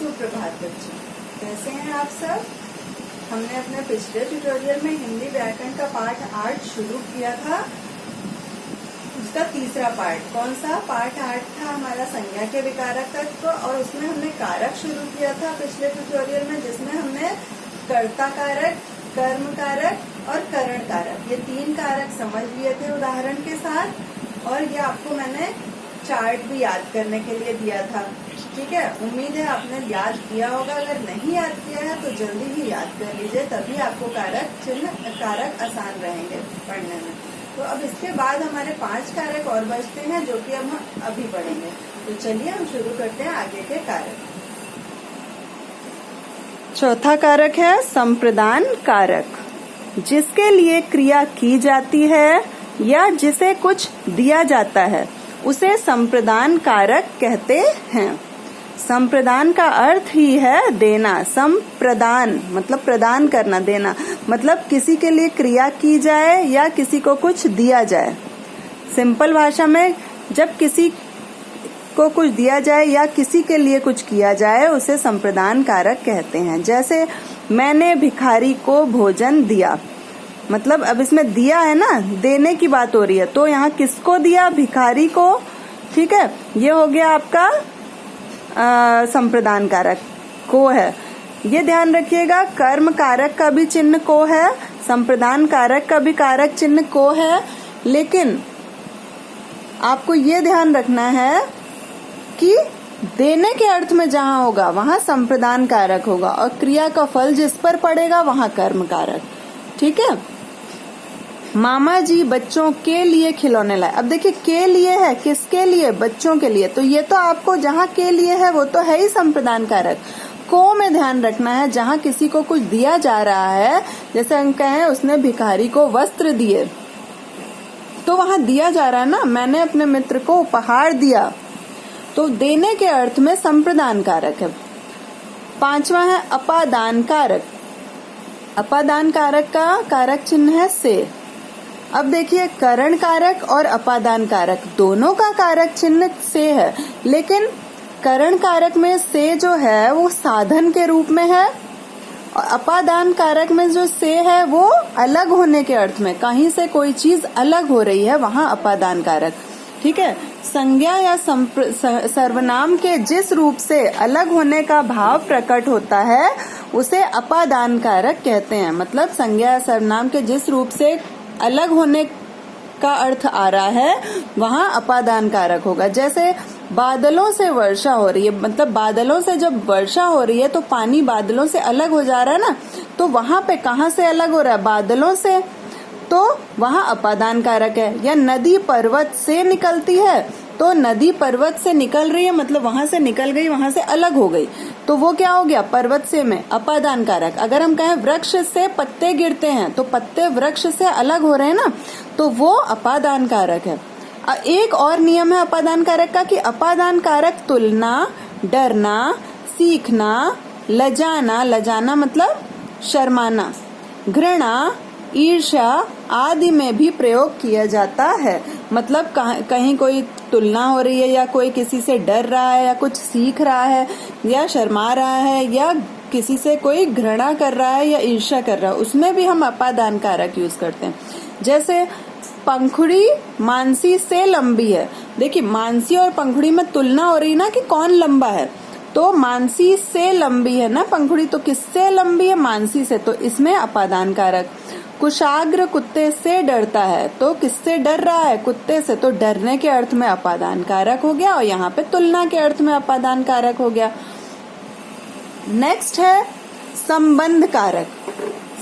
सुप्रभात बच्चों, कैसे हैं आप सब। हमने अपने पिछले ट्यूटोरियल में हिंदी व्याकरण का पाठ 8 शुरू किया था। उसका तीसरा पार्ट कौन सा पार्ट 8 था हमारा, संज्ञा के विकारक तत्व, और उसमें हमने कारक शुरू किया था पिछले ट्यूटोरियल में, जिसमें हमने कर्ता कारक, कर्म कारक और करण कारक, ये 3 कारक समझ लिए थे उदाहरण के साथ। और ये आपको मैंने चार्ट भी याद करने के लिए दिया था। ठीक है, उम्मीद है आपने याद किया होगा। अगर नहीं याद किया है तो जल्दी ही याद कर लीजिए, तभी आपको कारक आसान रहेंगे पढ़ने में। तो अब इसके बाद हमारे 5 कारक और बचते हैं, जो कि हम अभी पढ़ेंगे। तो चलिए हम शुरू करते हैं आगे के कारक। चौथा कारक है संप्रदान कारक, जिसके लिए क्रिया की जाती है या जिसे कुछ दिया जाता है उसे संप्रदान कारक कहते हैं। संप्रदान का अर्थ ही है देना। संप्रदान मतलब प्रदान करना, देना मतलब किसी के लिए क्रिया की जाए या किसी को कुछ दिया जाए। सिंपल भाषा में जब किसी को कुछ दिया जाए या किसी के लिए कुछ किया जाए उसे संप्रदान कारक कहते हैं। जैसे मैंने भिखारी को भोजन दिया, मतलब अब इसमें दिया है ना, देने की बात हो रही है, तो यहाँ किसको दिया, भिखारी को। ठीक है, ये हो गया आपका संप्रदान कारक को है। ये ध्यान रखिएगा, कर्म कारक का भी चिन्ह को है, संप्रदान कारक का भी कारक चिन्ह को है, लेकिन आपको ये ध्यान रखना है कि देने के अर्थ में जहां होगा वहां संप्रदान कारक होगा और क्रिया का फल जिस पर पड़ेगा वहां कर्म कारक। ठीक है, मामा जी बच्चों के लिए खिलौने लाए। अब देखिए, के लिए है, किसके लिए, बच्चों के लिए, तो ये तो आपको जहाँ के लिए है वो तो है ही संप्रदान कारक। को में ध्यान रखना है, जहाँ किसी को कुछ दिया जा रहा है, जैसे हम कहें उसने भिखारी को वस्त्र दिए, तो वहां दिया जा रहा है ना, मैंने अपने मित्र को उपहार दिया, तो देने के अर्थ में संप्रदान कारक है। 5वां है अपादान कारक। अपादान कारक का कारक चिन्ह है से। अब देखिए, करण कारक और अपादान कारक दोनों का कारक चिन्ह से है, लेकिन करण कारक में से जो है वो साधन के रूप में है, और अपादान कारक में जो से है वो अलग होने के अर्थ में, कहीं से कोई चीज अलग हो रही है, वहां अपादान कारक। ठीक है, संज्ञा या सर्वनाम के जिस रूप से अलग होने का भाव प्रकट होता है उसे अपादान कारक कहते हैं। मतलब संज्ञा या सर्वनाम के जिस रूप से अलग होने का अर्थ आ रहा है वहां अपादान कारक होगा। जैसे बादलों से वर्षा हो रही है, मतलब बादलों से जब वर्षा हो रही है तो पानी बादलों से अलग हो जा रहा है ना, तो वहां पे कहाँ से अलग हो रहा है, बादलों से, तो वहां अपादान कारक है। या नदी पर्वत से निकलती है, तो नदी पर्वत से निकल रही है, मतलब वहां से निकल गई, वहां से अलग हो गई, तो वो क्या हो गया, पर्वत से में अपादान कारक। अगर हम कहें वृक्ष से पत्ते गिरते हैं, तो पत्ते वृक्ष से अलग हो रहे हैं ना, तो वो अपादान कारक है। एक और नियम है अपादान कारक का कि अपादान कारक तुलना, डरना, सीखना, लजाना, लजाना मतलब शर्माना, घृणा, ईर्ष्या आदि में भी प्रयोग किया जाता है। मतलब कहीं कोई तुलना हो रही है या कोई किसी से डर रहा है या कुछ सीख रहा है या शर्मा रहा है या किसी से कोई घृणा कर रहा है या ईर्ष्या कर रहा है, उसमें भी हम अपादान कारक यूज करते हैं। जैसे पंखुड़ी मानसी से लंबी है। देखिए, मानसी और पंखुड़ी में तुलना हो रही ना कि कौन लंबा है, तो मानसी से लंबी है ना पंखुड़ी, तो किससे लंबी है, मानसी से, तो इसमें अपादान कारक। कुशाग्र कुत्ते से डरता है, तो किससे डर रहा है, कुत्ते से, तो डरने के अर्थ में अपादान कारक हो गया और यहाँ पे तुलना के अर्थ में अपादान कारक हो गया। नेक्स्ट है संबंध कारक।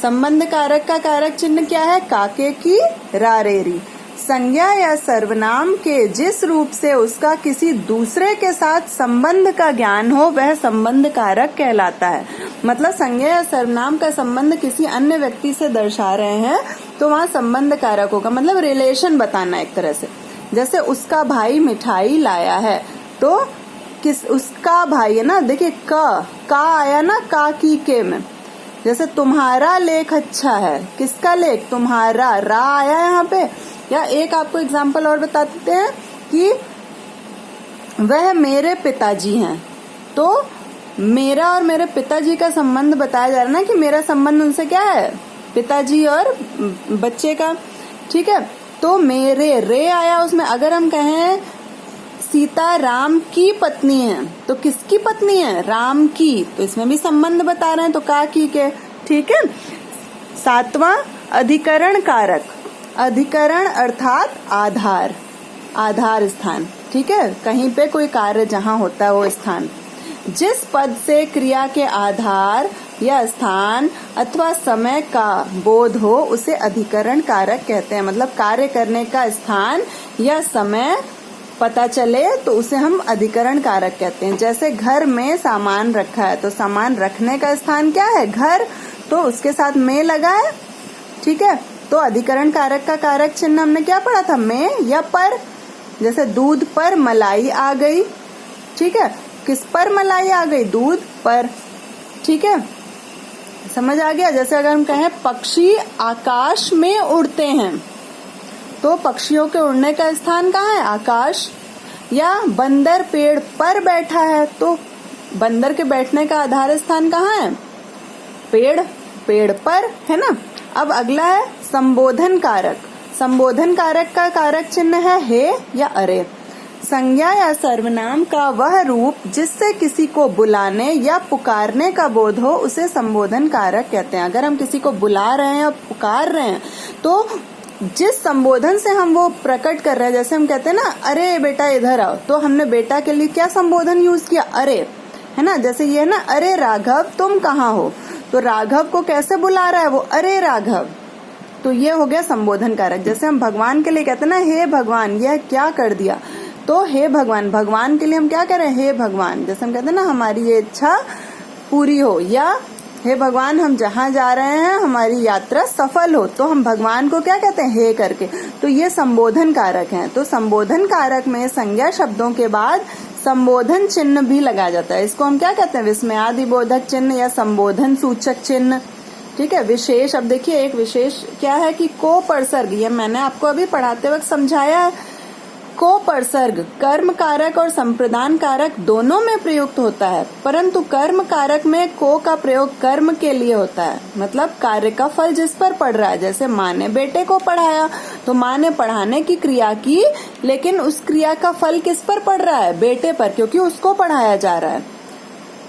संबंध कारक का कारक चिन्ह क्या है, काके की रारेरी। संज्ञा या सर्वनाम के जिस रूप से उसका किसी दूसरे के साथ संबंध का ज्ञान हो वह संबंध कारक कहलाता है। मतलब संज्ञा या सर्वनाम का संबंध किसी अन्य व्यक्ति से दर्शा रहे हैं तो वहाँ संबंध कारक होगा, मतलब रिलेशन बताना एक तरह से। जैसे उसका भाई मिठाई लाया है, तो किस उसका भाई है ना, देखिए का आया ना, का की के में। जैसे तुम्हारा लेख अच्छा है, किसका लेख, तुम्हारा, रा आया यहाँ पे। या एक आपको एग्जाम्पल और बताते हैं कि वह मेरे पिताजी हैं, तो मेरा और मेरे पिताजी का संबंध बताया जा रहा है ना, कि मेरा संबंध उनसे क्या है, पिताजी और बच्चे का। ठीक है, तो मेरे रे आया उसमें। अगर हम कहें सीता राम की पत्नी है, तो किसकी पत्नी है, राम की, तो इसमें भी संबंध बता रहे हैं, तो का की के। ठीक है, 7वां अधिकरण कारक। अधिकरण अर्थात आधार, आधार स्थान। ठीक है, कहीं पे कोई कार्य जहां होता है वो स्थान। जिस पद से क्रिया के आधार या स्थान अथवा समय का बोध हो उसे अधिकरण कारक कहते हैं। मतलब कार्य करने का स्थान या समय पता चले तो उसे हम अधिकरण कारक कहते हैं। जैसे घर में सामान रखा है, तो सामान रखने का स्थान क्या है, घर, तो उसके साथ में लगा है। ठीक है, तो अधिकरण कारक का कारक चिन्ह हमने क्या पढ़ा था, में या पर। जैसे दूध पर मलाई आ गई। ठीक है, किस पर मलाई आ गई, दूध पर। ठीक है, समझ आ गया। जैसे अगर हम कहें पक्षी आकाश में उड़ते हैं, तो पक्षियों के उड़ने का स्थान कहाँ है, आकाश। या बंदर पेड़ पर बैठा है, तो बंदर के बैठने का आधार स्थान कहाँ है, पेड़, पेड़ पर, है ना। अब अगला है संबोधन कारक। संबोधन कारक का कारक चिन्ह है हे या अरे। संज्ञा या सर्वनाम का वह रूप जिससे किसी को बुलाने या पुकारने का बोध हो उसे संबोधन कारक कहते हैं। अगर हम किसी को बुला रहे हैं या पुकार रहे हैं, तो जिस संबोधन से हम वो प्रकट कर रहे हैं, जैसे हम कहते हैं ना, अरे बेटा इधर आओ, तो हमने बेटा के लिए क्या संबोधन यूज किया, अरे, है ना। जैसे ये है ना, अरे राघव तुम कहाँ हो, तो राघव को कैसे बुला रहा है वो, अरे राघव, तो ये हो गया संबोधन कारक। जैसे हम भगवान के लिए कहते हैं ना, हे भगवान यह क्या कर दिया, तो हे भगवान, भगवान के लिए हम क्या करें, हे भगवान। जैसे हम कहते हैं ना, हमारी ये इच्छा पूरी हो, या हे भगवान हम जहाँ जा रहे हैं हमारी यात्रा सफल हो, तो हम भगवान को क्या कहते हैं, हे करके। तो ये संबोधन कारक हैं। तो संबोधन कारक में संज्ञा शब्दों के बाद संबोधन चिन्ह भी लगाया जाता है। इसको हम क्या कहते हैं, विस्मयादि बोधक चिन्ह या संबोधन सूचक चिन्ह। ठीक है, विशेष। अब देखिए, एक विशेष क्या है कि को परसर्ग, ये मैंने आपको अभी पढ़ाते वक्त समझाया है। को परसर्ग कर्म कारक और संप्रदान कारक दोनों में प्रयुक्त होता है, परंतु कर्म कारक में को का प्रयोग कर्म के लिए होता है, मतलब कार्य का फल जिस पर पड़ रहा है। जैसे माँ ने बेटे को पढ़ाया, तो माँ ने पढ़ाने की क्रिया की, लेकिन उस क्रिया का फल किस पर पड़ रहा है, बेटे पर, क्योंकि उसको पढ़ाया जा रहा है।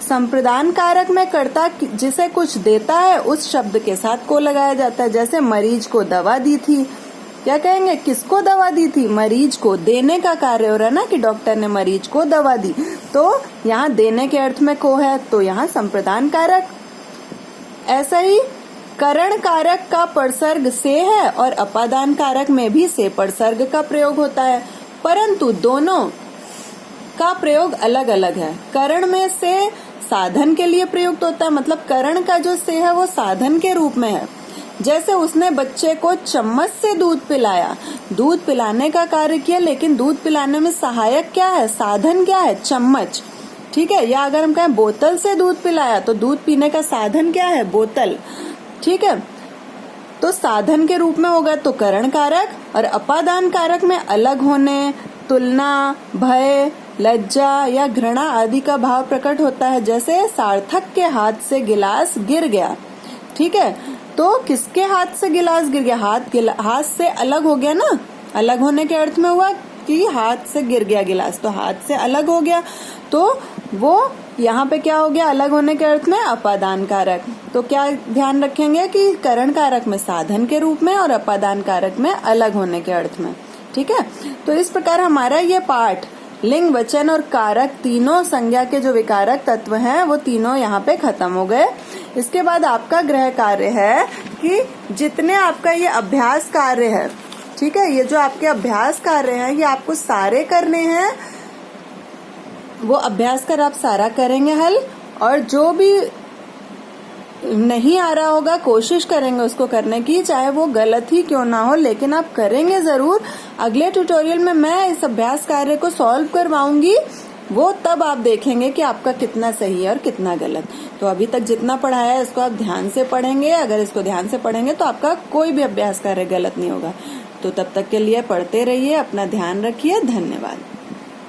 संप्रदान कारक में कर्ता जिसे कुछ देता है उस शब्द के साथ को लगाया जाता है। जैसे मरीज को दवा दी थी, क्या कहेंगे, किसको दवा दी थी, मरीज को। देने का कार्य हो रहा है ना, कि डॉक्टर ने मरीज को दवा दी, तो यहाँ देने के अर्थ में को है, तो यहाँ संप्रदान कारक। ऐसा ही करण कारक का परसर्ग से है और अपादान कारक में भी से परसर्ग का प्रयोग होता है, परंतु दोनों का प्रयोग अलग अलग है। करण में से साधन के लिए प्रयुक्त होता है, मतलब करण का जो से है वो साधन के रूप में है। जैसे उसने बच्चे को चम्मच से दूध पिलाया, दूध पिलाने का कार्य किया, लेकिन दूध पिलाने में सहायक क्या है, साधन क्या है, चम्मच। ठीक है, या अगर हम कहें बोतल से दूध पिलाया, तो दूध पीने का साधन क्या है, बोतल। ठीक है, तो साधन के रूप में होगा तो करण कारक, और अपादान कारक में अलग होने, तुलना, भय, लज्जा या घृणा आदि का भाव प्रकट होता है। जैसे सार्थक के हाथ से गिलास गिर गया। ठीक है, तो किसके हाथ से गिलास गिर गया, हाथ से अलग हो गया ना, अलग होने के अर्थ में हुआ कि हाथ से गिर गया गिलास, तो हाथ से अलग हो गया, तो वो यहाँ पे क्या हो गया, अलग होने के अर्थ में अपादान कारक। तो क्या ध्यान रखेंगे कि करण कारक में साधन के रूप में और अपादान कारक में अलग होने के अर्थ में। ठीक है, तो इस प्रकार हमारा ये पाठ लिंग, वचन और कारक तीनों संज्ञा के जो विकारक तत्व हैं वो तीनों यहाँ पे खत्म हो गए। इसके बाद आपका गृह कार्य है कि जितने आपका ये अभ्यास कार्य है, ठीक है, ये जो आपके अभ्यास कार्य हैं ये आपको सारे करने हैं। वो अभ्यास कर आप सारा करेंगे हल, और जो भी नहीं आ रहा होगा कोशिश करेंगे उसको करने की, चाहे वो गलत ही क्यों ना हो, लेकिन आप करेंगे जरूर। अगले ट्यूटोरियल में मैं इस अभ्यास कार्य को सॉल्व करवाऊंगी, वो तब आप देखेंगे कि आपका कितना सही है और कितना गलत। तो अभी तक जितना पढ़ाया है इसको आप ध्यान से पढ़ेंगे। अगर इसको ध्यान से पढ़ेंगे तो आपका कोई भी अभ्यास कार्य गलत नहीं होगा। तो तब तक के लिए पढ़ते रहिए, अपना ध्यान रखिए। धन्यवाद।